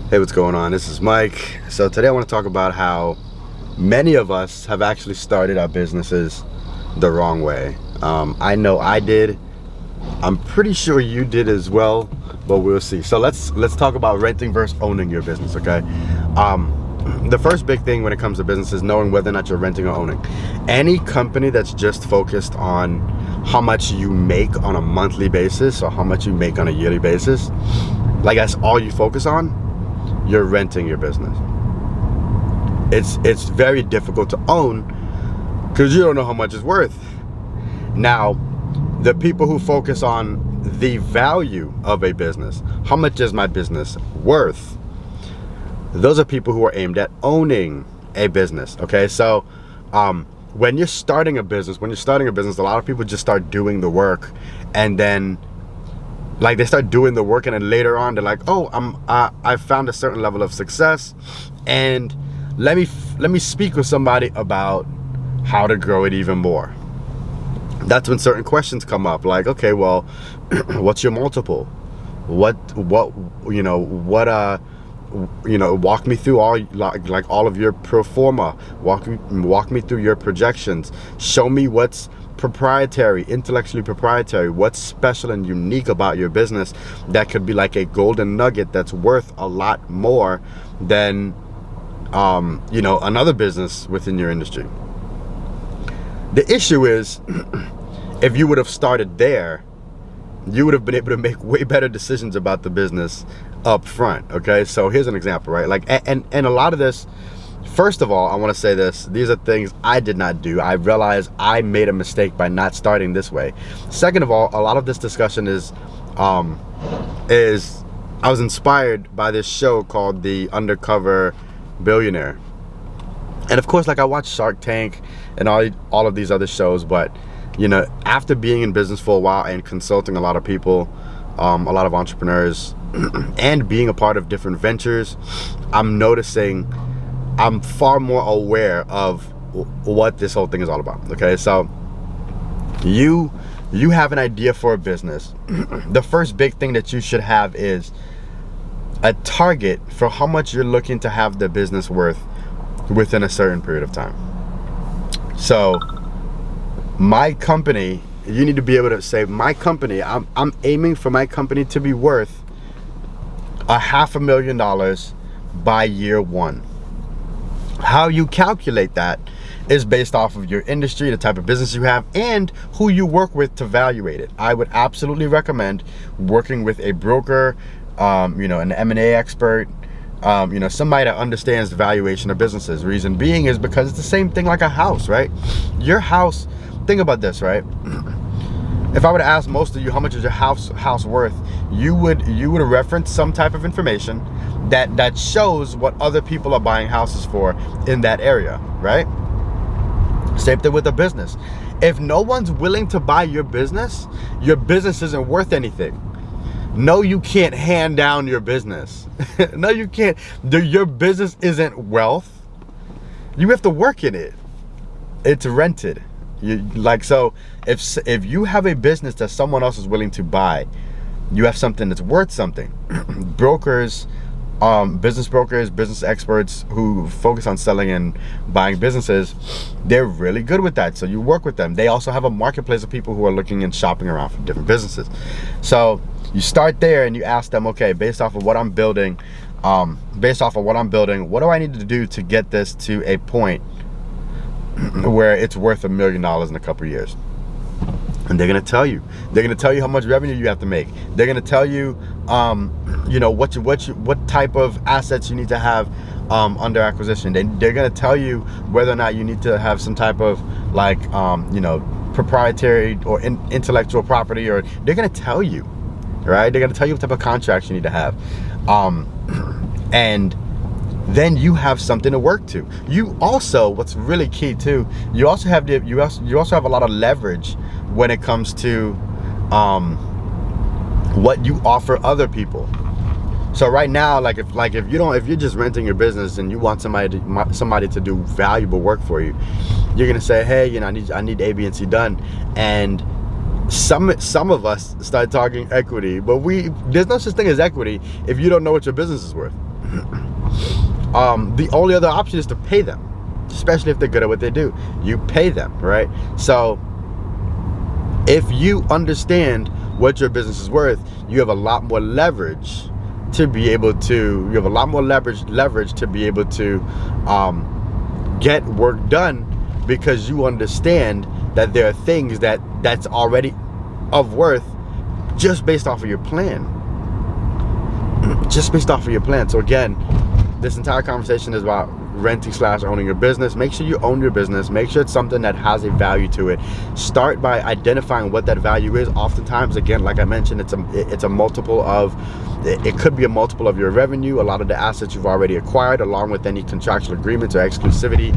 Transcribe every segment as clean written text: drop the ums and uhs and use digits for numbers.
Hey, what's going on? This is Mike. So today I want to talk about how many of us have actually started our businesses the wrong way. I know I did. I'm pretty sure you did as well, but we'll see. So let's talk about renting versus owning your business, okay? The first big thing when it comes to business is knowing whether or not you're renting or owning. Any company that's just focused on how much you make on a monthly basis or how much you make on a yearly basis, like that's all you focus on, you're renting your business. It's very difficult to own because you don't know how much it's worth. Now, the people who focus on the value of a business, how much is my business worth? Those are people who are aimed at owning a business. Okay, so when you're starting a business, a lot of people just start doing the work, and then like they start doing the work, and then later on they're like, oh, I found a certain level of success, and let me speak with somebody about how to grow it even more. That's when certain questions come up, like, okay, well, what's your multiple? What walk me through all of your pro forma. Walk me through your projections. Show me what's intellectually proprietary, what's special and unique about your business that could be like a golden nugget that's worth a lot more than another business within your industry. The issue is if you would have started there, you would have been able to make way better decisions about the business up front. Okay, so here's an example, right? Like, and a lot of this, first of all, I want to say this: these are things I did not do. I realized I made a mistake by not starting this way. Second of all, a lot of this discussion is I was inspired by this show called The Undercover Billionaire, and of course, like, I watch Shark Tank and all of these other shows, but after being in business for a while and consulting a lot of people, a lot of entrepreneurs, and being a part of different ventures, I'm noticing I'm far more aware of what this whole thing is all about. Okay, so you have an idea for a business. The first big thing that you should have is a target for how much you're looking to have the business worth within a certain period of time. So my company, you need to be able to say, my company, I'm aiming for my company to be worth $500,000 by year one. How you calculate that is based off of your industry, the type of business you have, and who you work with to evaluate it. I would absolutely recommend working with a broker, an M&A expert, somebody that understands the valuation of businesses. Reason being is because it's the same thing like a house, right? Your house, think about this, right? If I were to ask most of you how much is your house worth, you would reference some type of information that shows what other people are buying houses for in that area, right? Same thing with a business. If no one's willing to buy your business isn't worth anything. No, you can't hand down your business. No, you can't. Your business isn't wealth. You have to work in it. It's rented. So if you have a business that someone else is willing to buy, you have something that's worth something. Brokers, business experts who focus on selling and buying businesses, they're really good with that. So you work with them. They also have a marketplace of people who are looking and shopping around for different businesses. So you start there and you ask them, okay, based off of what I'm building, what do I need to do to get this to a point where it's worth $1 million in a couple of years? And they're gonna tell you. They're gonna tell you how much revenue you have to make. They're gonna tell you, what type of assets you need to have under acquisition. They're gonna tell you whether or not you need to have some type of proprietary or intellectual property, or they're gonna tell you, right? They're gonna tell you what type of contracts you need to have, and then you have something to work to. You also, what's really key too, you also have a lot of leverage when it comes to what you offer other people. So right now, if you're just renting your business and you want somebody to do valuable work for you, you're gonna say, hey, I need A, B, and C done, and some of us start talking equity, but there's no such thing as equity if you don't know what your business is worth. The only other option is to pay them, especially if they're good at what they do. You pay them, right? So if you understand what your business is worth, you have a lot more leverage to be able to, leverage to be able to get work done, because you understand that there are things that's already of worth just based off of your plan. Just based off of your plan. So again, this entire conversation is about renting / owning your business. Make sure you own your business. Make sure it's something that has a value to it. Start by identifying what that value is. Oftentimes, again, like I mentioned, it's a multiple of, it could be a multiple of your revenue, a lot of the assets you've already acquired, along with any contractual agreements or exclusivity,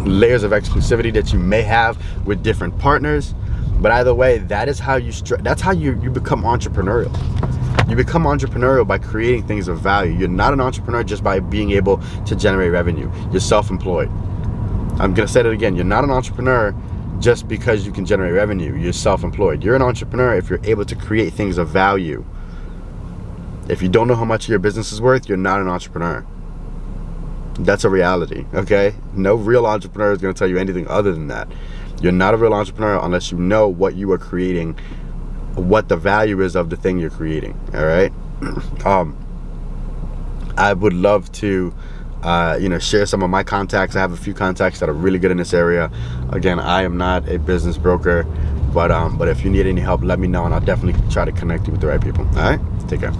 layers of exclusivity that you may have with different partners. But either way, that is how you become entrepreneurial. You become entrepreneurial by creating things of value. You're not an entrepreneur just by being able to generate revenue. You're self-employed. I'm gonna say that again. You're not an entrepreneur just because you can generate revenue. You're self-employed. You're an entrepreneur if you're able to create things of value. If you don't know how much your business is worth, you're not an entrepreneur. That's a reality, okay? No real entrepreneur is gonna tell you anything other than that. You're not a real entrepreneur unless you know what you are creating, what the value is of the thing you're creating. All right. I would love to share some of my contacts. I have a few contacts that are really good in this area. Again, I am not a business broker, but if you need any help, let me know, and I'll definitely try to connect you with the right people. All right, take care.